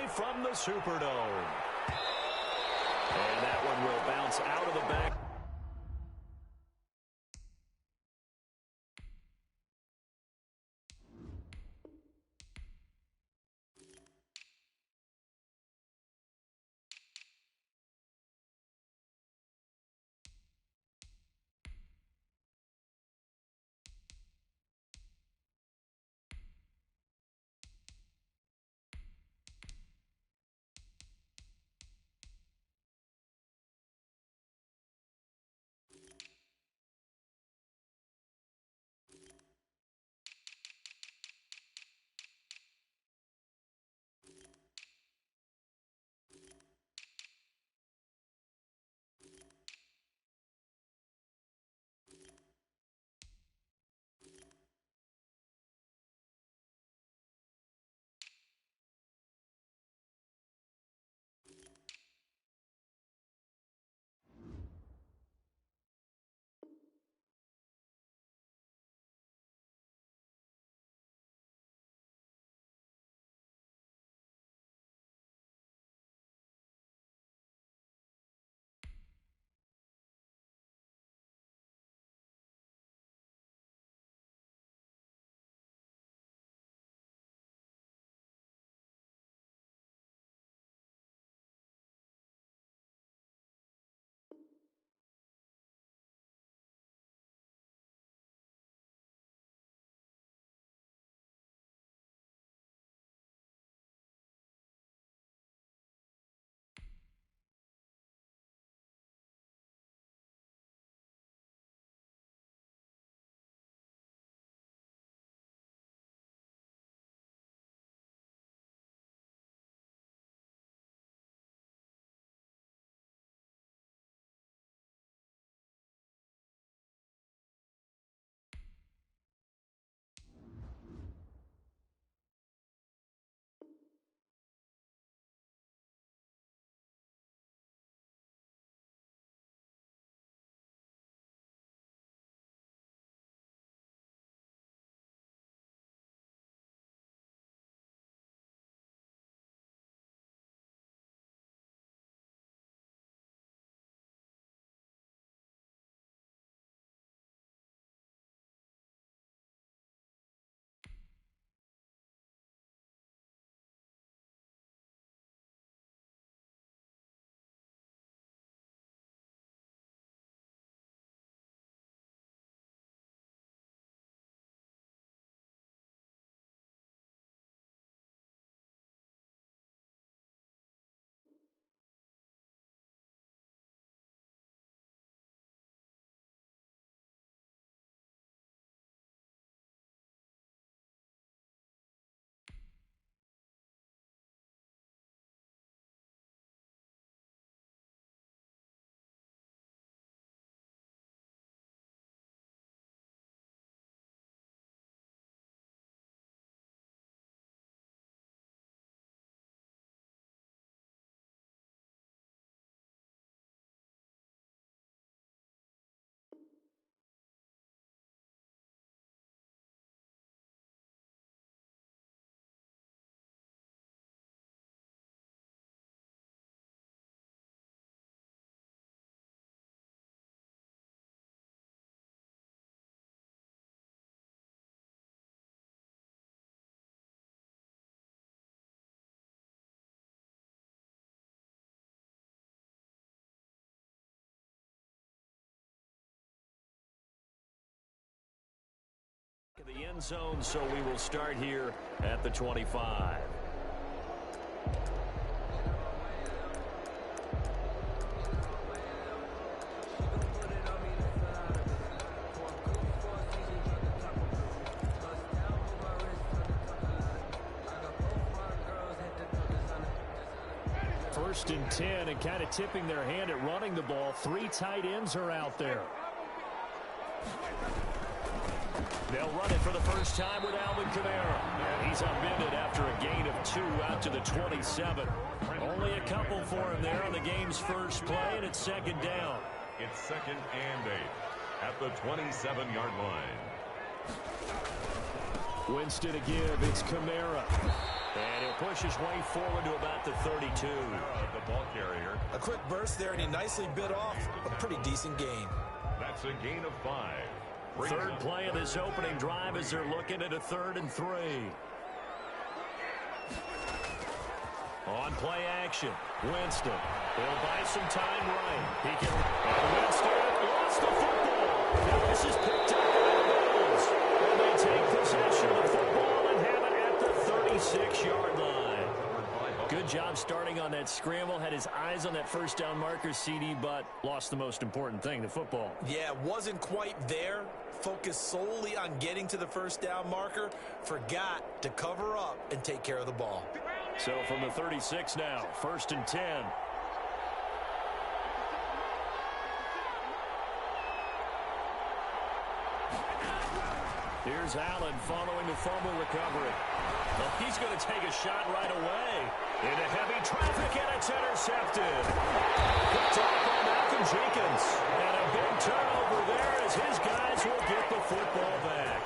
from the Superdome. And that one will bounce out of the back. The end zone, so we will start here at the 25. First and 10, and kind of tipping their hand at running the ball. 3 tight ends are out there. They'll run it for the first time with Alvin Kamara. And he's upended after a gain of 2 out to the 27. Only a couple for him there on the game's first play, and it's second down. It's 2nd and 8 at the 27-yard line. Winston to give. It's Kamara. And he'll push his way forward to about the 32. The ball carrier. A quick burst there, and he nicely bit off a pretty decent gain. That's a gain of 5. Third play of this opening drive as they're looking at a 3rd and 3. On play action, Winston. He'll buy some time right. He can. And Winston lost the football. Now this is picked up by the Bills. And they take possession of the football and have it at the 36-yard line. Good job starting on that scramble. Had his eyes on that first down marker, CD, but lost the most important thing, the football. Yeah, wasn't quite there. Focused solely on getting to the first down marker. Forgot to cover up and take care of the ball. So from the 36 now, 1st and 10. Here's Allen following the fumble recovery. Well, he's going to take a shot right away. Into heavy traffic, and it's intercepted. Picked off by Malcolm Jenkins. And a big turnover there as his guys will get the football back.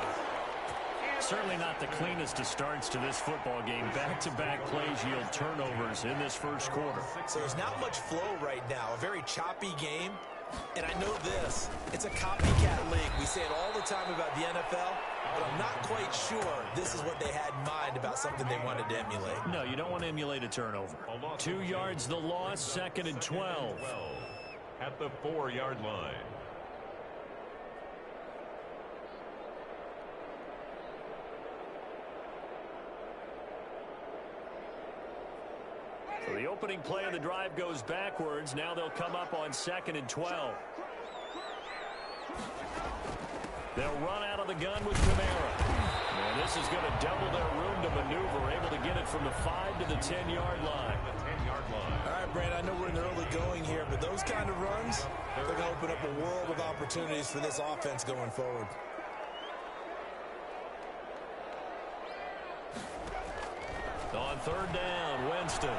Certainly not the cleanest of starts to this football game. Back-to-back plays yield turnovers in this first quarter. So there's not much flow right now. A very choppy game. And I know this, it's a copycat league. We say it all the time about the NFL, but I'm not quite sure this is what they had in mind about something they wanted to emulate. No, you don't want to emulate a turnover. 2 yards the loss, 2nd and 12. At the 4-yard line. So the opening play of the drive goes backwards. Now they'll come up on 2nd and 12. They'll run out of the gun with Kamara. And this is going to double their room to maneuver, able to get it from the 5 to the 10-yard line. All right, Brandon, I know we're in the early going here, but those kind of runs, they're going to open up a world of opportunities for this offense going forward. On 3rd down, Winston.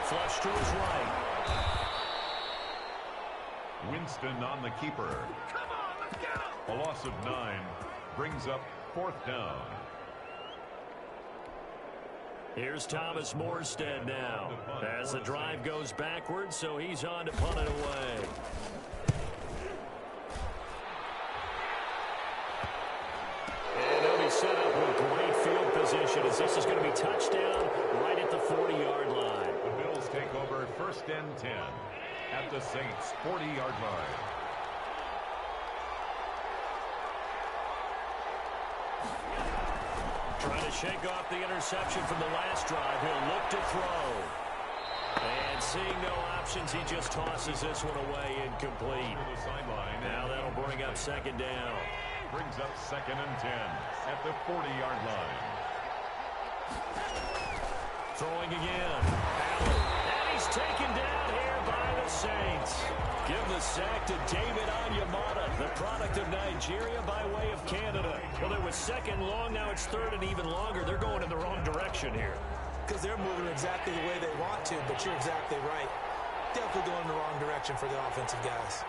Flush to his right. Winston on the keeper. Come on, let's get him! A loss of 9 brings up 4th down. Here's Thomas Morstead now as the drive goes backwards, so he's on to punt it away. And they'll be set up with great field position as this is going to be touchdown right at the 40-yard line. The Bills take over 1st and 10 at the Saints' 40-yard line. Trying to shake off the interception from the last drive. He'll look to throw. And seeing no options, he just tosses this one away incomplete. To the sideline. Now that'll bring up 2nd down. Brings up 2nd and 10 at the 40-yard line. Throwing again. Allen. And he's taken down here by the Saints. Give the sack to David Onyemata, the product of Nigeria by way of Canada. Well, it was 2nd long, now it's 3rd and even longer. They're going in the wrong direction here. Because they're moving exactly the way they want to, but you're exactly right. Definitely going in the wrong direction for the offensive guys.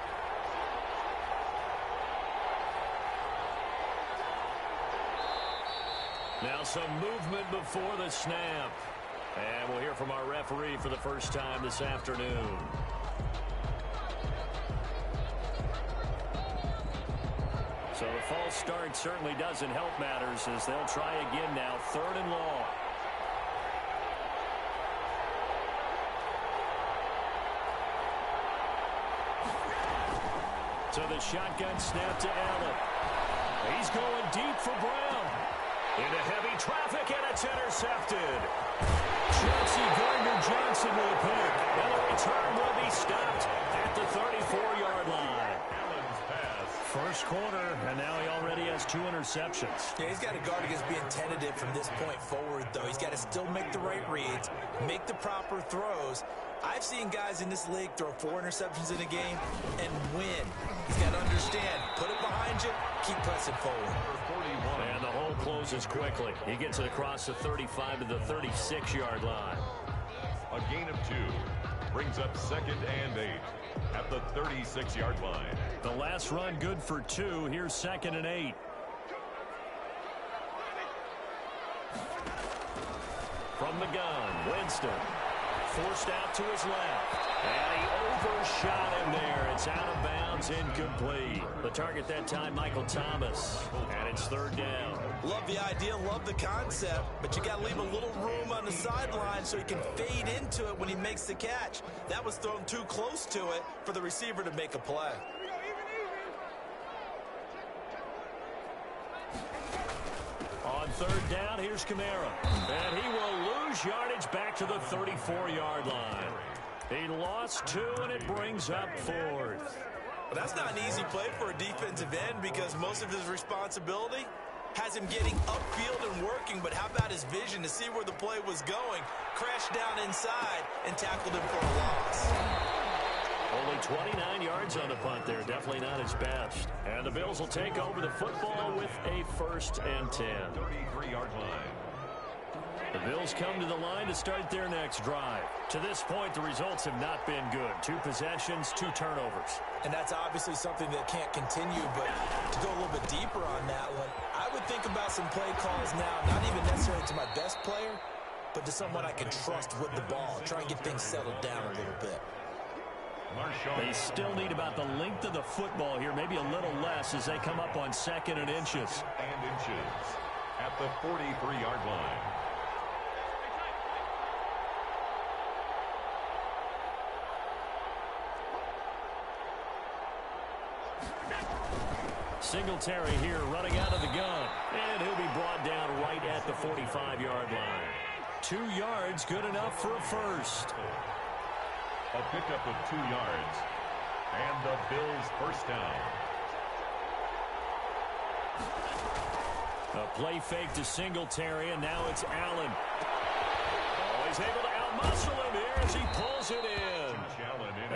Now some movement before the snap. And we'll hear from our referee for the first time this afternoon. So the false start certainly doesn't help matters as they'll try again now, 3rd and long. So the shotgun snap to Allen. He's going deep for Brown. Into heavy traffic, and it's intercepted. Chelsea Gardner-Johnson with a pick. And the return will be stopped at the 34-yard line. Allen's pass. First quarter, and now he already has 2 interceptions. Yeah, he's got to guard against being tentative from this point forward, though. He's got to still make the right reads, make the proper throws. I've seen guys in this league throw 4 interceptions in a game and win. He's got to understand, put it behind you, keep pressing forward. And the hole closes quickly. He gets it across the 35 to the 36-yard line. A gain of 2 brings up 2nd and 8 at the 36-yard line. The last run good for 2. Here's 2nd and 8. From From the gun, Winston. Forced out to his left. And he overshot him there. It's out of bounds, incomplete. The target that time, Michael Thomas. And it's third down. Love the idea, love the concept, but you got to leave a little room on the sideline so he can fade into it when he makes the catch. That was thrown too close to it for the receiver to make a play. On third down, here's Kamara. And he will lose yardage back to the 34-yard line. He lost 2, and it brings up 4th. But that's not an easy play for a defensive end because most of his responsibility has him getting upfield and working, but how about his vision to see where the play was going, crashed down inside, and tackled him for a loss. Only 29 yards on the punt there. Definitely not his best. And the Bills will take over the football with a 1st and 10. 33-yard line. The Bills come to the line to start their next drive. To this point, the results have not been good. 2 possessions, 2 turnovers. And that's obviously something that can't continue, but to go a little bit deeper on that one, I would think about some play calls now, not even necessarily to my best player, but to someone I can trust with the ball. Try and get things settled down a little bit. They still need about the length of the football here, maybe a little less as they come up on 2nd and inches. And inches at the 43-yard line. Singletary here running out of the gun. And he'll be brought down right at the 45-yard line. 2 yards, good enough for a first. A pickup of 2 yards. And the Bills first down. A play fake to Singletary, and now it's Allen. Oh, he's able to outmuscle him here as he pulls it in.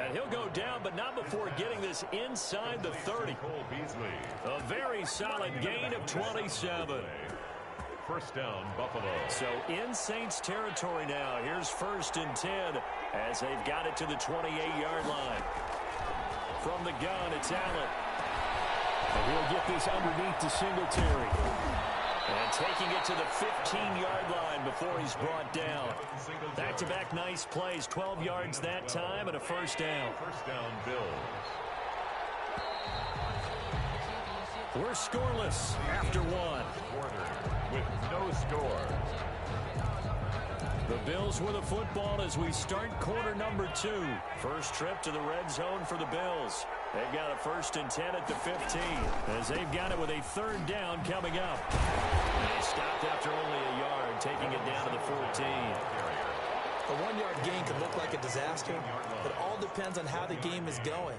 And he'll go down, but not before getting this inside the 30. A very solid gain of 27. First down, Buffalo. So in Saints territory now. Here's 1st and 10 as they've got it to the 28-yard line. From the gun, it's Allen. And he'll get this underneath to Singletary. And taking it to the 15-yard line before he's brought down. Back-to-back nice plays. 12 yards that time and a first down. First down, Bills. We're scoreless after 1. Quarter with no score. The Bills with the football as we start quarter number 2. First trip to the red zone for the Bills. They've got a 1st and 10 at the 15 as they've got it with a 3rd down coming up. And they stopped after only a yard, taking it down to the 14. A 1-yard gain could look like a disaster. It all depends on how the game is going.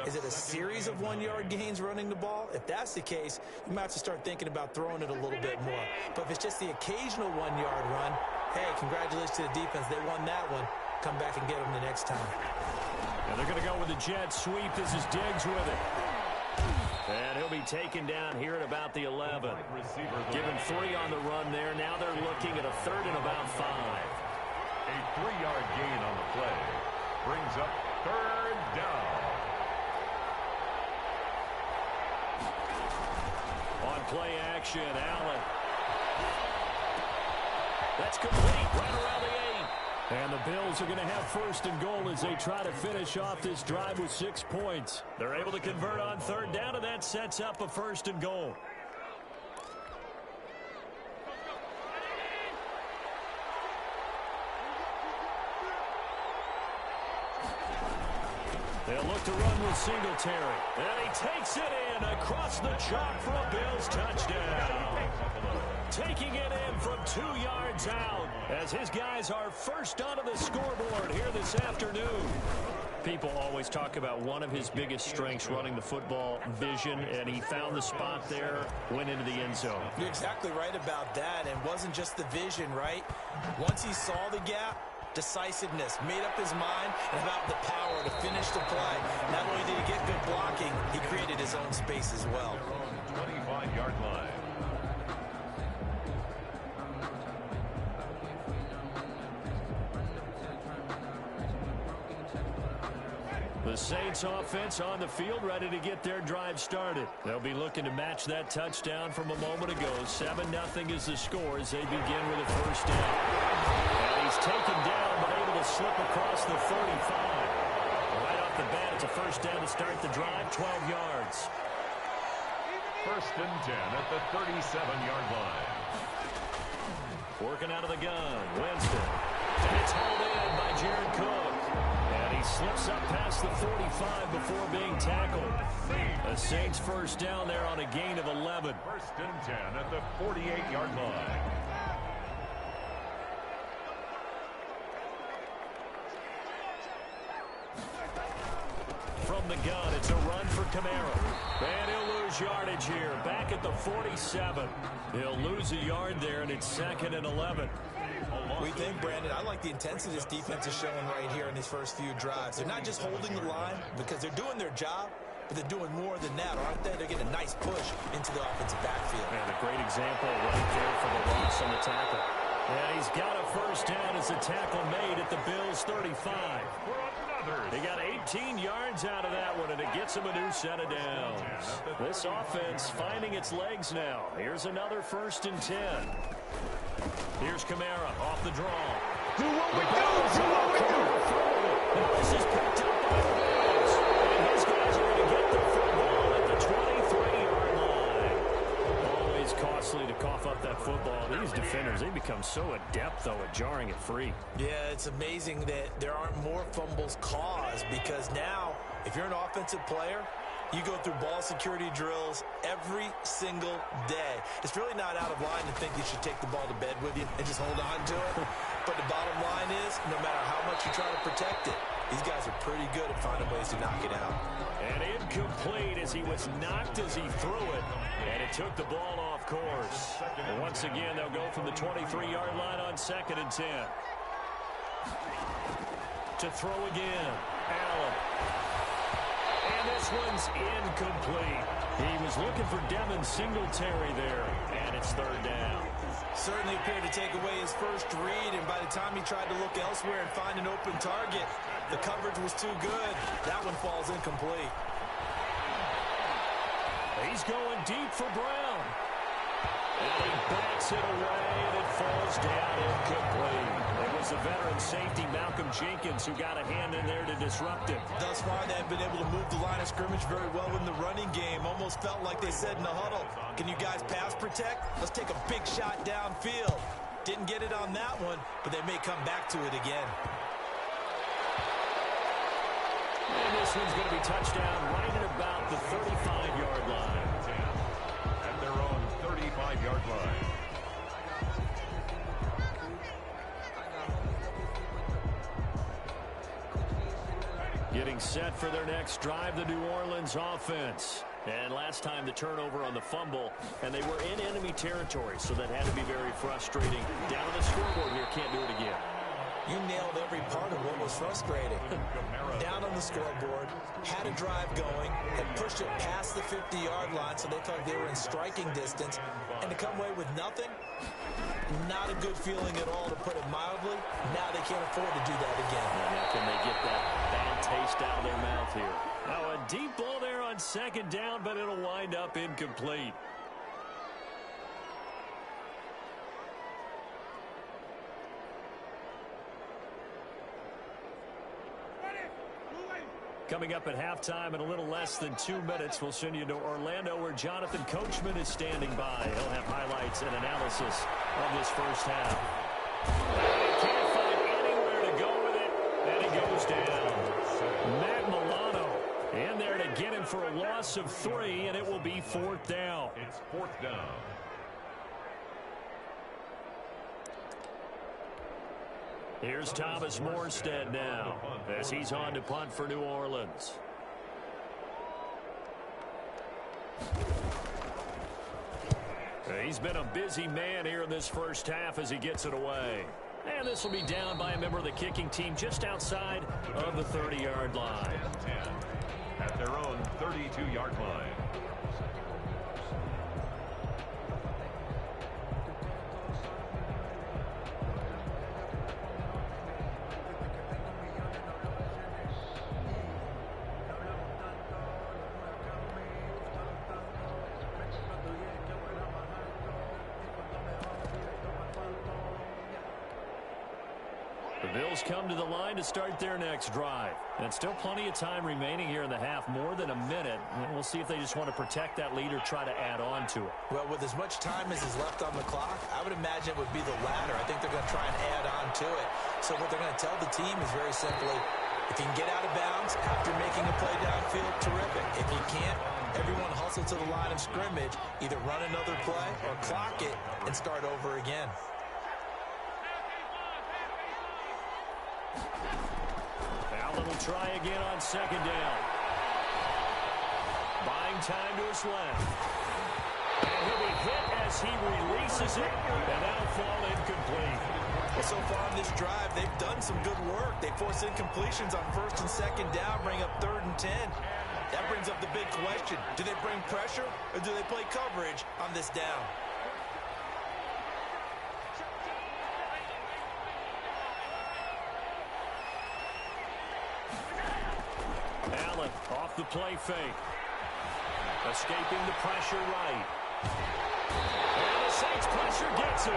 Is it a series of 1-yard gains running the ball? If that's the case, you might have to start thinking about throwing it a little bit more. But if it's just the occasional 1-yard run, hey, congratulations to the defense. They won that one. Come back and get them the next time. And they're going to go with the jet sweep. This is Diggs with it. And he'll be taken down here at about the 11. Given 3 on the run there. Now they're looking at a 3rd and about 5. A 3-yard gain on the play brings up 3rd down. On play action, Allen. That's complete right around the 8. And the Bills are going to have 1st and goal as they try to finish off this drive with 6 points. They're able to convert on 3rd down, and that sets up a 1st and goal. They'll look to run with Singletary. And he takes it in across the chalk for a Bills touchdown. Taking it in from 2 yards out as his guys are first onto the scoreboard here this afternoon. People always talk about one of his biggest strengths running the football, vision, and he found the spot there, went into the end zone. You're exactly right about that, and it wasn't just the vision, right? Once he saw the gap, decisiveness, made up his mind, and about the power to finish the play. Not only did he get good blocking, he created his own space as well. 25-yard line. The Saints offense on the field, ready to get their drive started. They'll be looking to match that touchdown from a moment ago. 7-0 is the score as they begin with a first down. taken down, but able to slip across the 35. Right off the bat, it's a first down to start the drive, 12 yards. First and 10 at the 37-yard line. Working out of the gun, Winston. And it's hauled in by Jared Cook. And he slips up past the 45 before being tackled. The Saints first down there on a gain of 11. First and 10 at the 48-yard line. From the gun, it's a run for Kamara. And he'll lose yardage here. Back at the 47. He'll lose a yard there, and it's second and 11. We think, Brandon, I like the intensity this defense is showing right here in these first few drives. They're not just holding the line because they're doing their job, but they're doing more than that, aren't they? They're getting a nice push into the offensive backfield. And a great example right there for the loss on the tackle. And he's got a first down as the tackle made at the Bills' 35. They got 18 yards out of that one, and it gets them a new set of downs. This offense finding its legs now. Here's another first and 10. Here's Kamara off the draw. Do what we do! Do what we do! This is picked up by the Bills. And his guys are going to get the football at the 23-yard line. Always costly to cough up that football. These defenders, they become so adept, though, at jarring it free. Yeah, it's amazing that there aren't more fumbles caused because now, if you're an offensive player, you go through ball security drills every single day. It's really not out of line to think you should take the ball to bed with you and just hold on to it. But the bottom line is, no matter how much you try to protect it, these guys are pretty good at finding ways to knock it out. And incomplete as he was knocked as he threw it. And it took the ball off course. And once again, they'll go from the 23-yard line on second and 10. To throw again, Allen. And this one's incomplete. He was looking for Devin Singletary there, and it's third down. Certainly appeared to take away his first read, and by the time he tried to look elsewhere and find an open target, the coverage was too good. That one falls incomplete. He's going deep for Brown. And he backs it away, and it falls down incomplete. It was the veteran safety, Malcolm Jenkins, who got a hand in there to disrupt him. Thus far, they've been able to move the line of scrimmage very well in the running game. Almost felt like they said in the huddle, can you guys pass protect? Let's take a big shot downfield. Didn't get it on that one, but they may come back to it again. And this one's going to be touchdown right at about the 35-yard line. At their own 35-yard line. Getting set for their next drive, the New Orleans offense. And last time the turnover on the fumble, and they were in enemy territory, so that had to be very frustrating. Down on the scoreboard here, can't do it again. You nailed every part of what was frustrating. Down on the scoreboard, had a drive going, had pushed it past the 50-yard line, so they thought they were in striking distance, and to come away with nothing, not a good feeling at all, to put it mildly. Now they can't afford to do that again. And can they get that bad taste out of their mouth here? Now a deep ball there on second down, but it'll wind up incomplete. Coming up at halftime in a little less than 2 minutes, we'll send you to Orlando where Jonathan Coachman is standing by. He'll have highlights and analysis of this first half. He can't find anywhere to go with it, and he goes down. Matt Milano in there to get him for a loss of 3, and it will be fourth down. It's fourth down. Here's Thomas Morstead now as he's on to punt for New Orleans. He's been a busy man here in this first half as he gets it away. And this will be down by a member of the kicking team just outside of the 30-yard line. At their own 32-yard line. Bills come to the line to start their next drive. And still plenty of time remaining here in the half, more than a minute. And we'll see if they just want to protect that lead or try to add on to it. Well, with as much time as is left on the clock, I would imagine it would be the latter. I think they're going to try and add on to it. So what they're going to tell the team is very simply, if you can get out of bounds after making a play downfield, terrific. If you can't, everyone hustle to the line of scrimmage, either run another play or clock it and start over again. Allen will try again on second down. Buying time to his left. And he'll be hit as he releases it, and that'll fall incomplete. Well, so far in this drive, they've done some good work. They force incompletions on first and second down, bring up 3rd and 10. That brings up the big question. Do they bring pressure or do they play coverage on this down? Allen off the play fake. Escaping the pressure right. And the Saints pressure gets him.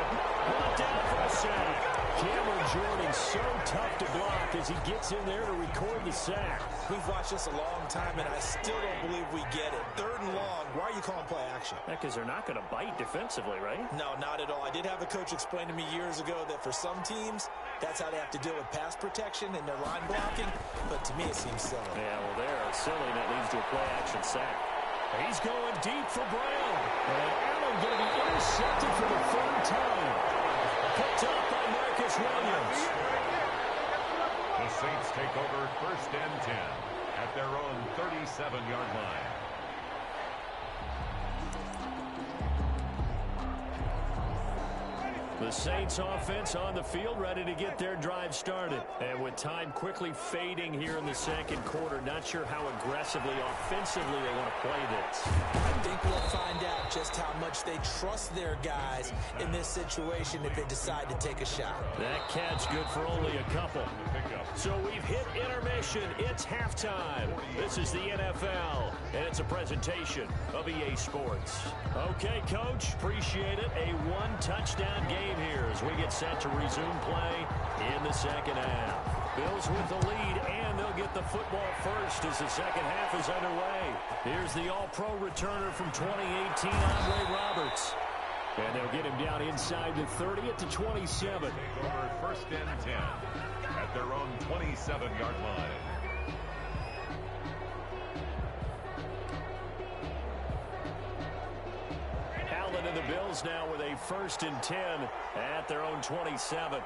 Brought down for a sack. Cameron Jordan so tough to block as he gets in there to record the sack. We've watched this a long time, and I still don't believe we get it. 3rd and long, why are you calling play action? Because they're not going to bite defensively, right? No, not at all. I did have a coach explain to me years ago that for some teams, that's how they have to deal with pass protection and their line blocking. But to me, it seems silly. Yeah, well, they're silly, and it leads to a play-action sack. He's going deep for Brown. And Allen going to be intercepted for the 3rd time. Picked up by Marcus Williams. The Saints take over 1st and 10 at their own 37-yard line. The Saints offense on the field, ready to get their drive started. And with time quickly fading here in the second quarter, not sure how aggressively, offensively they want to play this. I think we'll find out just how much they trust their guys in this situation if they decide to take a shot. That catch good for only a couple. So we've hit intermission. It's halftime. This is the NFL, and it's a presentation of EA Sports. Okay, Coach, appreciate it. A one-touchdown game here as we get set to resume play in the second half. Bills with the lead, and they'll get the football first as the second half is underway. Here's the All-Pro returner from 2018, Andre Roberts. And they'll get him down inside the 30 at the 27. Over 1st and 10 at their own 27-yard line. Allen and the Bills now with a 1st and 10 at their own 27.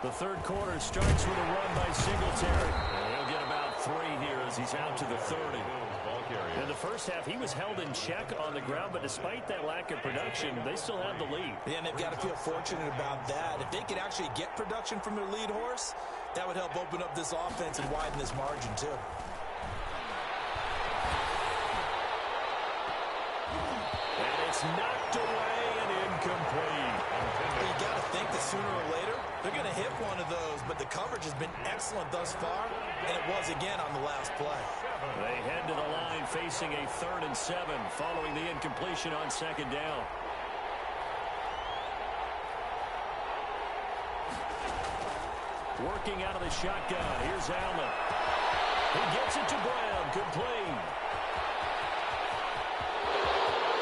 The 3rd quarter starts with a run by Singletary. And he'll get about 3 here as he's out to the 30. In the first half, he was held in check on the ground, but despite that lack of production, they still have the lead. Yeah, and they've got to feel fortunate about that. If they could actually get production from their lead horse, that would help open up this offense and widen this margin, too. And it's knocked away and incomplete. Well, you got to think that sooner or later, they're going to hit one of those, but the coverage has been excellent thus far, and it was again on the last play. They head to the line facing a 3rd and 7 following the incompletion on second down. Working out of the shotgun. Here's Allen. He gets it to Brown. Complete.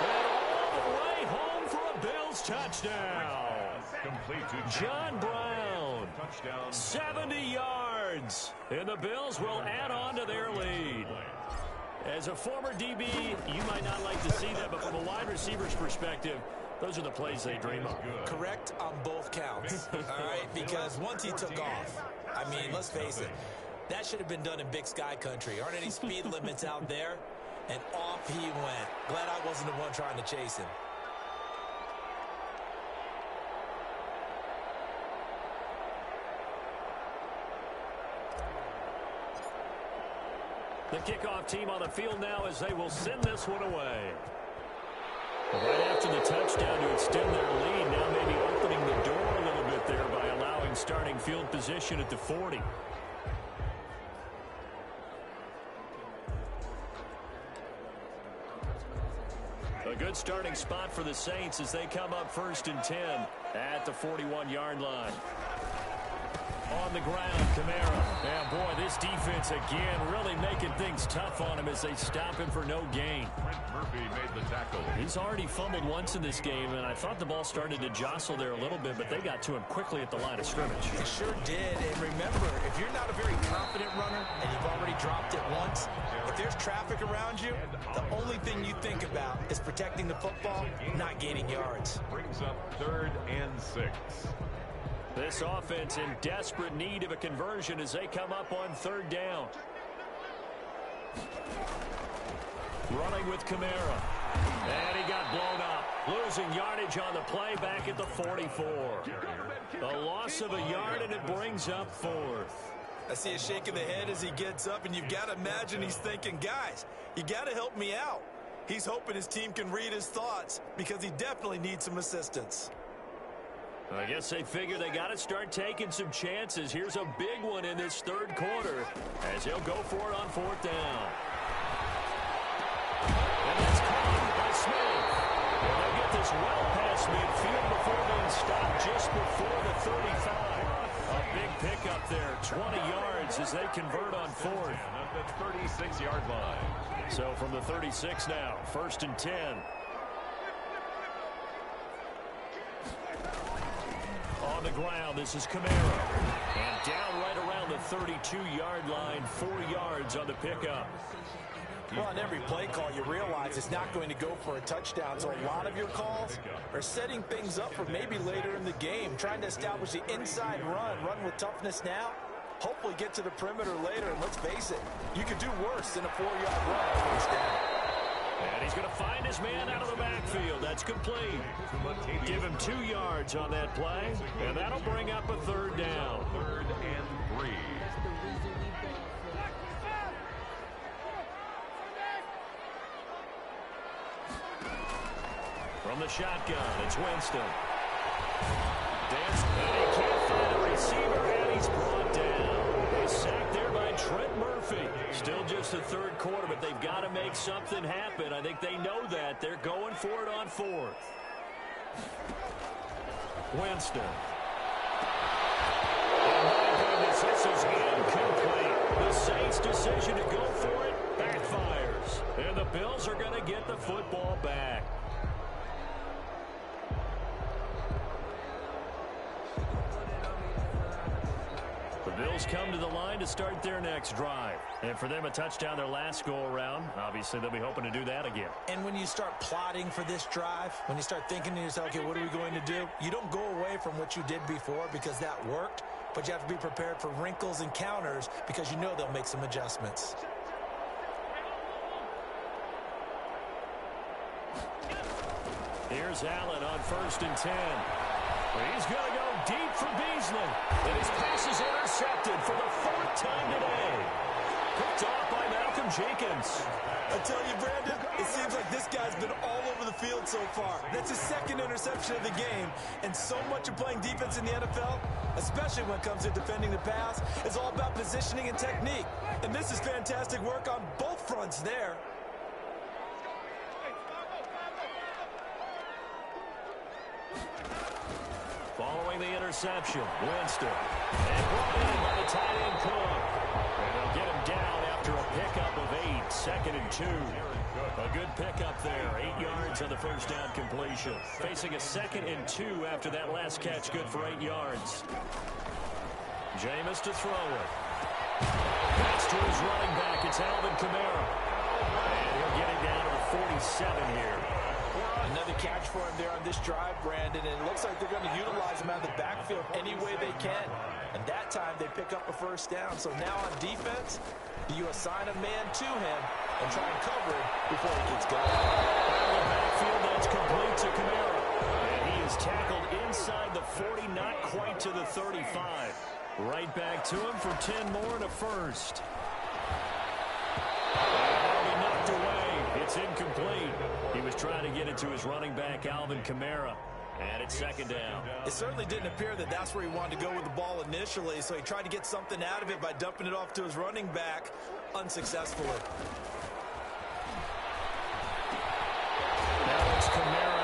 And all the way home for a Bills touchdown. Complete to John Brown. Touchdown. 70 yards. And the Bills will add on to their lead. As a former DB, you might not like to see that, but from a wide receiver's perspective, those are the plays they dream of. Correct on both counts, all right? Because once he took off, I mean, let's face it, that should have been done in Big Sky country. Aren't any speed limits out there? And off he went. Glad I wasn't the one trying to chase him. The kickoff team on the field now as they will send this one away. Right after the touchdown to extend their lead, now maybe opening the door a little bit there by allowing starting field position at the 40. A good starting spot for the Saints as they come up 1st and 10 at the 41-yard line. On the ground, Kamara. And boy, this defense again really making things tough on him as they stop him for no gain. Murphy made the tackle. He's already fumbled once in this game, and I thought the ball started to jostle there a little bit, but they got to him quickly at the line of scrimmage. It sure did. And remember, if you're not a very confident runner and you've already dropped it once, if there's traffic around you, the only thing you think about is protecting the football, not gaining yards. Brings up 3rd and 6. This offense in desperate need of a conversion as they come up on 3rd down. Running with Kamara. And he got blown up. Losing yardage on the play back at the 44. A loss of a yard, and it brings up 4th. I see a shake of the head as he gets up, and you've got to imagine he's thinking, guys, you got to help me out. He's hoping his team can read his thoughts because he definitely needs some assistance. I guess they figure they got to start taking some chances. Here's a big one in this 3rd quarter as he'll go for it on 4th down. And that's caught by Smith. And they'll get this well past midfield before being stopped just before the 35. A big pickup there, 20 yards as they convert on 4th. At the 36-yard line. So from the 36 now, 1st and 10. On the ground, this is Kamara. And down right around the 32-yard line, 4 yards on the pickup. Well, on every play call, you realize it's not going to go for a touchdown. So a lot of your calls are setting things up for maybe later in the game, trying to establish the inside run with toughness now, hopefully get to the perimeter later. And let's face it, you could do worse than a 4-yard run first down. And he's going to find his man out of the backfield. That's complete. Give him 2 yards on that play, and that'll bring up a 3rd down. 3rd and 3. From the shotgun, it's Winston. Dance, and he can't find a receiver, and he's brought down. He's sacked there by Trent Murphy. Still just the 3rd quarter, but they've got to make something happen. I think they know that. They're going for it on 4th. Winston. And my goodness, this is incomplete. The Saints' decision to go for it backfires. And the Bills are going to get the football back. The Bills come to the line to start their next drive. And for them, a touchdown their last go-around. Obviously, they'll be hoping to do that again. And when you start plotting for this drive, when you start thinking to yourself, okay, what are we going to do? You don't go away from what you did before because that worked, but you have to be prepared for wrinkles and counters because you know they'll make some adjustments. Here's Allen on 1st and 10. He's going to go deep for Beasley. And his pass is intercepted for the 4th time today. Picked off by Malcolm Jenkins. I tell you, Brandon, it seems like this guy's been all over the field so far. That's his 2nd interception of the game. And so much of playing defense in the NFL, especially when it comes to defending the pass, is all about positioning and technique. And this is fantastic work on both fronts there. Following the interception, Winston. And brought in by the tight end Cook. And they'll get him down after a pickup of 8, 2nd and 2. A good pickup there, 8 yards on the 1st down completion. Facing a 2nd and 2 after that last catch, good for 8 yards. Jameis to throw it. Pass to his running back, it's Alvin Kamara. And he'll get it down to the 47 here. Another catch for him there on this drive, Brandon, and it looks like they're going to utilize him out of the backfield any way they can. And that time they pick up a 1st down. So now on defense, you assign a man to him and try and cover it before he gets going. Out of the backfield, that's complete to Kamara. And he is tackled inside the 40, not quite to the 35. Right back to him for 10 more and a 1st. Knocked away. It's incomplete. He was trying to get it to his running back, Alvin Kamara. And it's 2nd down. It certainly didn't appear that that's where he wanted to go with the ball initially, so he tried to get something out of it by dumping it off to his running back unsuccessfully. Now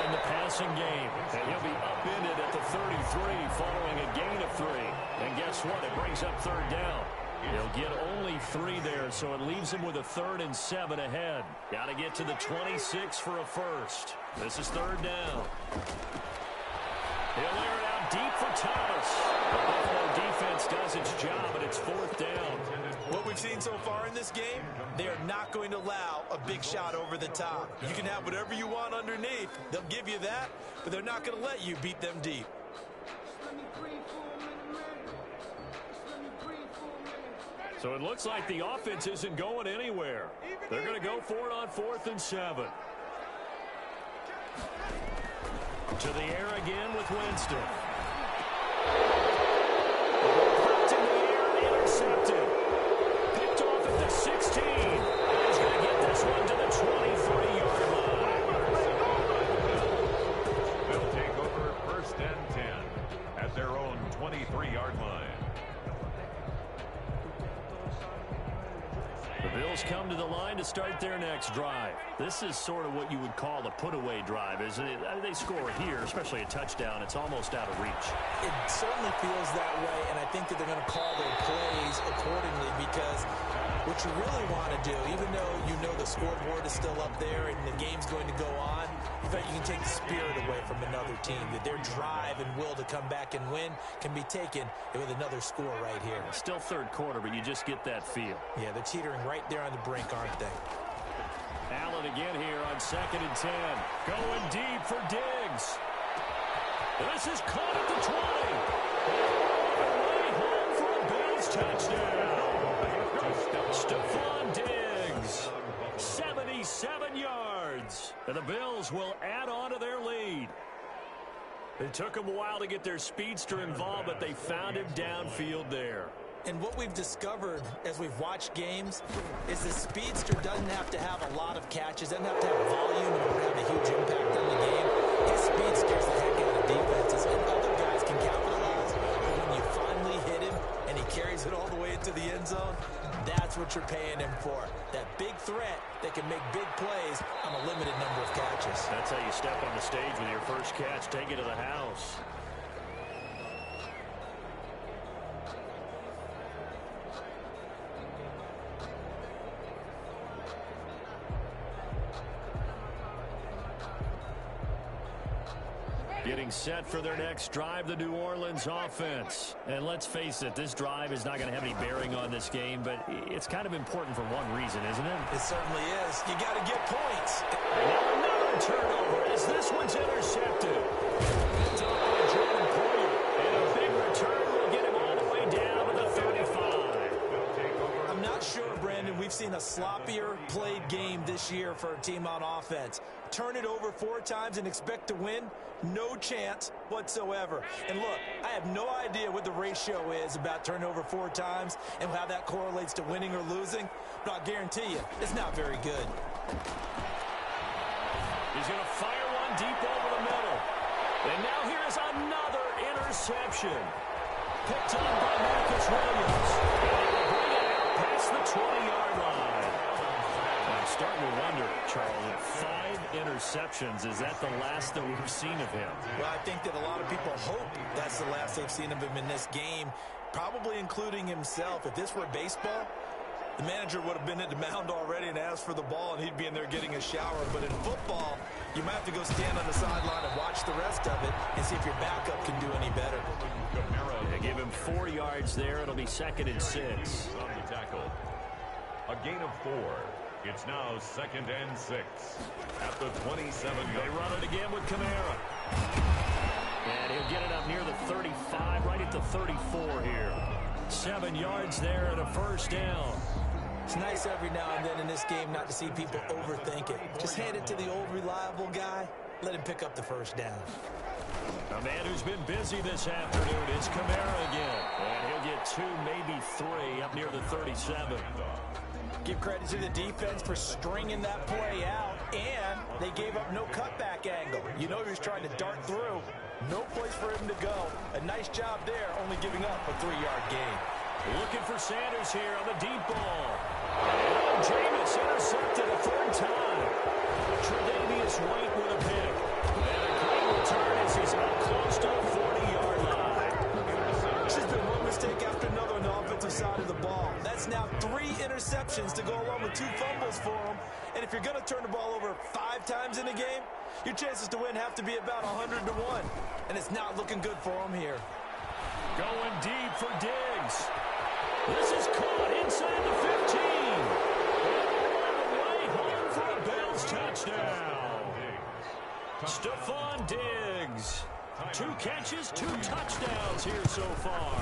in the passing game. And he'll be upended at the 33 following a gain of 3. And guess what? It brings up third down. He'll get only 3 there, so it leaves him with a 3rd and 7 ahead. Got to get to the 26 for a first. This is third down. He'll air it out deep for Thomas. The Buffalo defense does its job, and it's 4th down. What we've seen so far in this game, they are not going to allow a big shot over the top. You can have whatever you want underneath. They'll give you that, but they're not going to let you beat them deep. So it looks like the offense isn't going anywhere. They're going to go for it on 4th and 7. To the air again with Winston. Popped in the air, intercepted. Picked off at the 16. He's going to get this one to the 23-yard line. They'll take over 1st and 10 at their own 23-yard line. The Bills come to the line to start their next drive. This is sort of what you would call a put-away drive, isn't it? They score here, especially a touchdown. It's almost out of reach. It certainly feels that way, and I think that they're going to call their plays accordingly because what you really want to do, even though you know the scoreboard is still up there and the game's going to go on, in fact, you can take the spirit away from another team, that their drive and will to come back and win can be taken with another score right here. Still third quarter, but you just get that feel. Yeah, they're teetering right there on the brink, aren't they? Allen again here on 2nd and 10. Going deep for Diggs. This is caught at the 20. Way home for a Bills touchdown. Stephon Diggs, 77 yards. And the Bills will add on to their lead. It took them a while to get their speedster involved, but they found him downfield there. And what we've discovered as we've watched games is the speedster doesn't have to have a lot of catches, doesn't have to have volume in order to have a huge impact on the game. His speed scares the heck out of defenses, and other guys can capitalize. But when you finally hit him and he carries it all the way into the end zone, that's what you're paying him for. That big threat that can make big plays on a limited number of catches. That's how you step on the stage with your first catch. Take it to the house. Getting set for their next drive, the New Orleans offense. And let's face it, this drive is not going to have any bearing on this game, but it's kind of important for one reason, isn't it? It certainly is. You got to get points. And now another turnover as this one's intercepted. It's up by Jordan Poyer. And a big return will get him all the way down to the 35. I'm not sure, Brandon, we've seen a sloppier played game this year for a team on offense. Turn it over 4 times and expect to win? No chance whatsoever. And look, I have no idea what the ratio is about turning over 4 times and how that correlates to winning or losing, but I'll guarantee you, it's not very good. He's going to fire one deep over the middle. And now here's another interception. Picked up by Marcus Williams. And he will bring it out past the 20-yard line. I'm starting to wonder, Charles, at 5 interceptions, is that the last that we've seen of him? Well, I think that a lot of people hope that's the last they've seen of him in this game, probably including himself. If this were baseball, the manager would have been at the mound already and asked for the ball, and he'd be in there getting a shower. But in football, you might have to go stand on the sideline and watch the rest of it and see if your backup can do any better. They give him 4 yards there. It'll be 2nd and 6. On the tackle. A gain of 4. It's now 2nd and 6 at the 27. They run it again with Kamara. And he'll get it up near the 35, right at the 34 here. 7 yards there and a first down. It's nice every now and then in this game not to see people overthink it. Just hand it to the old reliable guy. Let him pick up the first down. A man who's been busy this afternoon is Kamara again. And he'll get 2, maybe 3 up near the 37. Give credit to the defense for stringing that play out, and they gave up no cutback angle. You know he was trying to dart through. No place for him to go. A nice job there, only giving up a 3-yard gain. Looking for Sanders here on the deep ball. And Jameis intercepted a 3rd time. Tre'Davious White with a pick. And now 3 interceptions to go along with 2 fumbles for him. And if you're going to turn the ball over 5 times in a game, your chances to win have to be about 100 to 1. And it's not looking good for him here. Going deep for Diggs. This is caught inside the 15. And all the way home for a Bills touchdown. Stephon Diggs. 2 catches, 2 touchdowns here so far.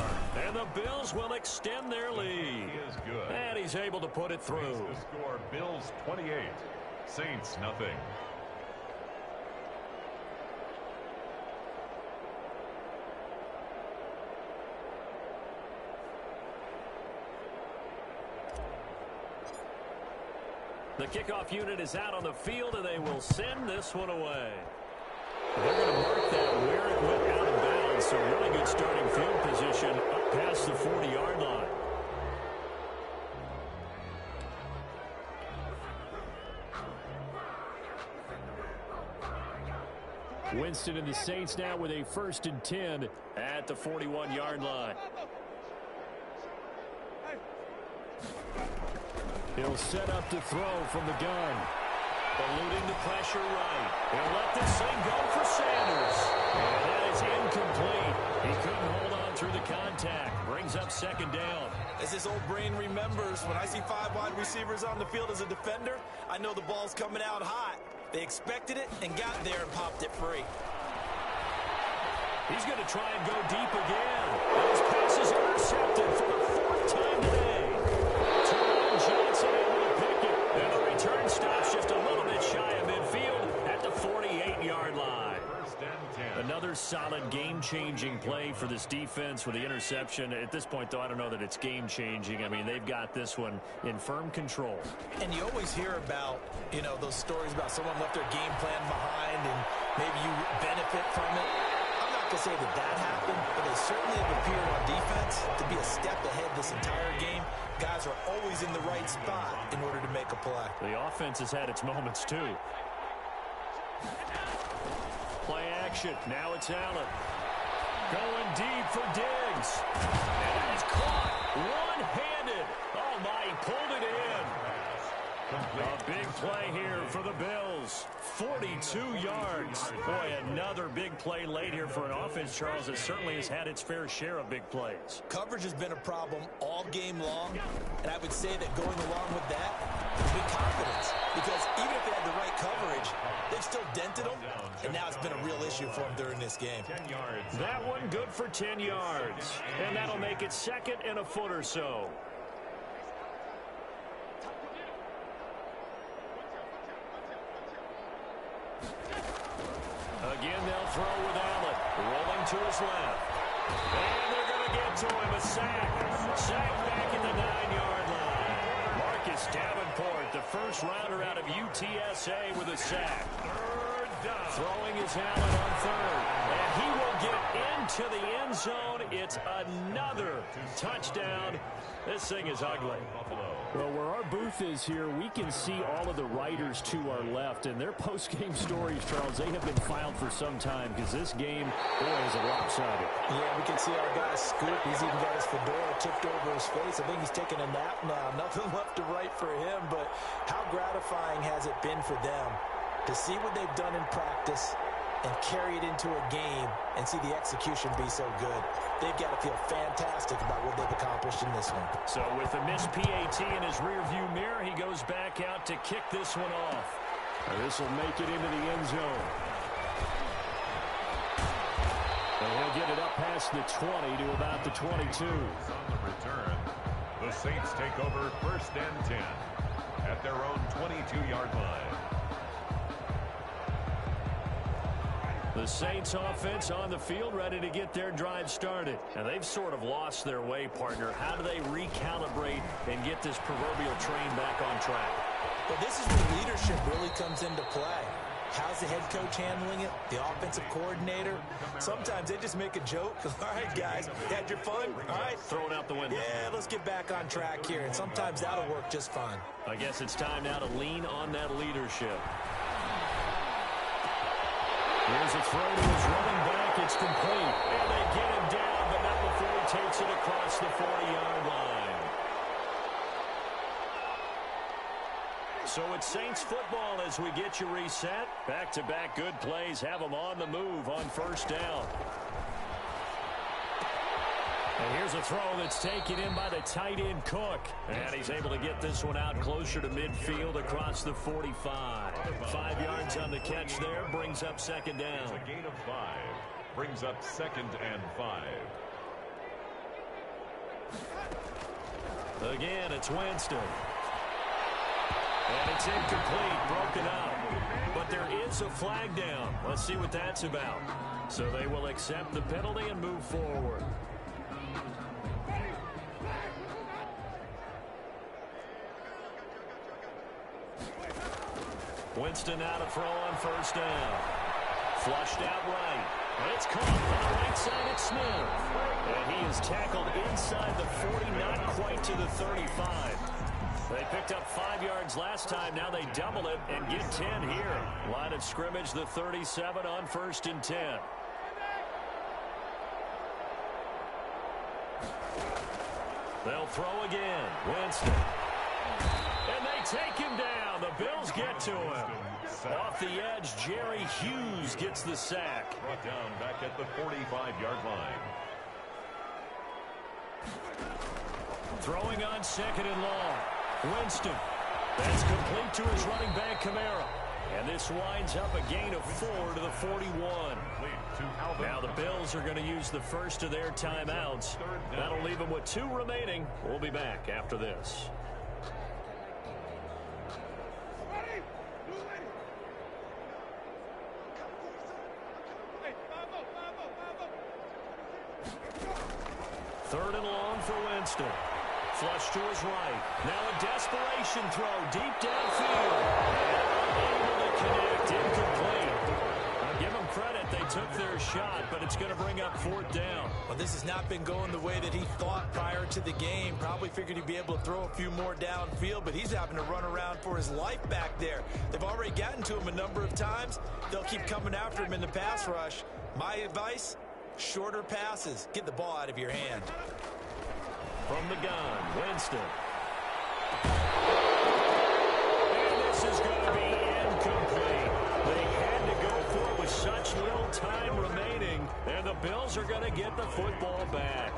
And the Bills will extend their lead. He is good. And he's able to put it through. The score, Bills 28, Saints nothing. The kickoff unit is out on the field, and they will send this one away. They're going to mark that where it went out of bounds, so really good starting field position up past the 40-yard line. Winston and the Saints now with a 1st and 10 at the 41-yard line. He'll set up to throw from the gun. Eluding the pressure right. He'll let this thing go for Sanders. And that is incomplete. He couldn't hold on through the contact. Brings up 2nd down. As this old brain remembers, when I see 5 wide receivers on the field as a defender, I know the ball's coming out hot. They expected it and got there and popped it free. He's going to try and go deep again. And his pass is intercepted for the 4th time today. Johnson able to pick it. And the return stops just a little bit shy of midfield at the 48-yard line. 1st and 10. Another solid game-changing play for this defense with the interception. At this point, though, I don't know that it's game-changing. I mean, they've got this one in firm control. And you always hear about, those stories about someone left their game plan behind and maybe you benefit from it. I'm not going to say that happened, but they certainly have appeared on defense to be a step ahead this entire game. Guys are always in the right spot in order to make a play. The offense has had its moments, too. Play action. Now it's Allen. Going deep for Diggs. And that is caught one-handed. Oh, my, he pulled it in. A big play here for the Bills. 42 yards. Boy, another big play late here for an offense, Charles, that certainly has had its fair share of big plays. Coverage has been a problem all game long, and I would say that going along with that has been confidence. Because even if they had the right coverage, they've still dented them, and now it's been a real issue for them during this game. 10 yards. That one good for 10 yards. And that'll make it 2nd and a foot or so. Again, they'll throw with Allen. Rolling to his left. And they're going to get to him. A sack. Sack back at the 9-yard line. Marcus Davenport, the first rounder out of UTSA with a sack. 3rd down. Throwing his Allen on 3rd. And he will get into the end zone. It's another touchdown. This thing is ugly. Well, where our booth is here, we can see all of the writers to our left. And their post-game stories, Charles, they have been filed for some time because this game, boy, is a lopsided. Yeah, we can see our guy Scoop. He's even got his fedora tipped over his face. I think he's taking a nap now. Nothing left to write for him, but how gratifying has it been for them to see what they've done in practice and carry it into a game and see the execution be so good. They've got to feel fantastic about what they've accomplished in this one. So with the missed PAT in his rearview mirror, he goes back out to kick this one off. This will make it into the end zone. And he'll get it up past the 20 to about the 22. On the return, the Saints take over 1st and 10 at their own 22-yard line. The Saints offense on the field ready to get their drive started. And they've sort of lost their way, partner. How do they recalibrate and get this proverbial train back on track? Well, this is where leadership really comes into play. How's the head coach handling it? The offensive coordinator? Sometimes they just make a joke. All right, guys, you had your fun? All right. Throw it out the window. Yeah, let's get back on track here. And sometimes that'll work just fine. I guess it's time now to lean on that leadership. Here's a throw to his running back. It's complete. And they get him down, but not before he takes it across the 40-yard line. So it's Saints football as we get you reset. Back-to-back good plays have them on the move on first down. And here's a throw that's taken in by the tight end Cook. And he's able to get this one out closer to midfield across the 45. 5 yards on the catch there, brings up second down. It's a gain of 5. Brings up 2nd and 5. Again, it's Winston. And it's incomplete, broken up. But there is a flag down. Let's see what that's about. So they will accept the penalty and move forward. Winston out to throw on first down. Flushed out right. And it's caught on the right side at Smith. And he is tackled inside the 40, not quite to the 35. They picked up 5 yards last time. Now they double it and get 10 here. Line of scrimmage, the 37 on 1st and 10. They'll throw again. Winston. And they take him down. The Bills get to him. Off the edge, Jerry Hughes gets the sack. Brought down back at the 45-yard line. Throwing on 2nd and long. Winston. That's complete to his running back, Kamara. And this winds up a gain of 4 to the 41. Now the Bills are going to use the first of their timeouts. That'll leave them with 2 remaining. We'll be back after this. Third and long for Winston. Flush to his right. Now a desperation throw deep downfield. And unable to connect. Incomplete. I'll give them credit. They took their shot, but it's going to bring up 4th down. Well, this has not been going the way that he thought prior to the game. Probably figured he'd be able to throw a few more downfield, but he's having to run around for his life back there. They've already gotten to him a number of times. They'll keep coming after him in the pass rush. My advice, shorter passes. Get the ball out of your hand. From the gun, Winston. And this is going to be incomplete. They had to go for it with such little time remaining, and the Bills are going to get the football back.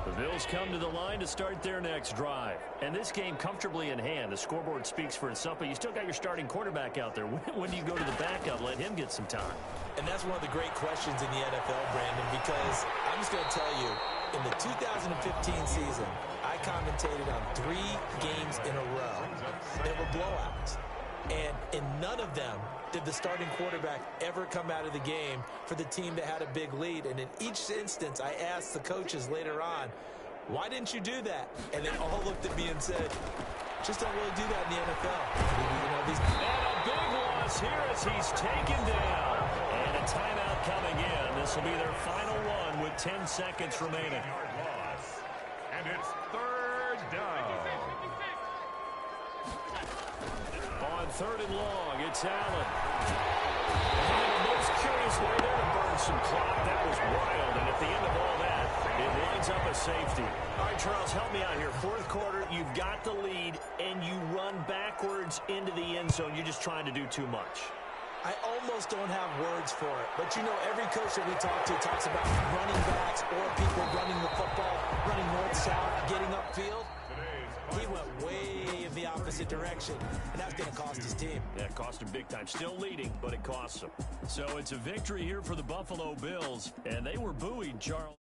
The Bills come to the line to start their next drive. And this game comfortably in hand. The scoreboard speaks for itself, but you still got your starting quarterback out there. When do you go to the backup, let him get some time? And that's one of the great questions in the NFL, Brandon, because I'm just going to tell you, in the 2015 season, I commentated on 3 games in a row that were blowouts. And in none of them did the starting quarterback ever come out of the game for the team that had a big lead. And in each instance, I asked the coaches later on, why didn't you do that? And they all looked at me and said, just don't really do that in the NFL. And a big loss here as he's taken down. And a timeout coming in. This will be their final one with 10 seconds remaining. And it's 3rd down. On 3rd and long, it's Allen. And the most curious way there to burn some clock. That was wild. And at the end of all that, it lines up a safety. All right, Charles, help me out here. 4th quarter, you've got the lead, and you run backwards into the end zone. You're just trying to do too much. I almost don't have words for it. But, you know, every coach that we talk to talks about running backs or people running the football, running north-south, getting upfield. He went way in the opposite direction, and that's going to cost his team. Yeah, it cost him big time. Still leading, but it costs him. So it's a victory here for the Buffalo Bills, and they were buoyed, Charles.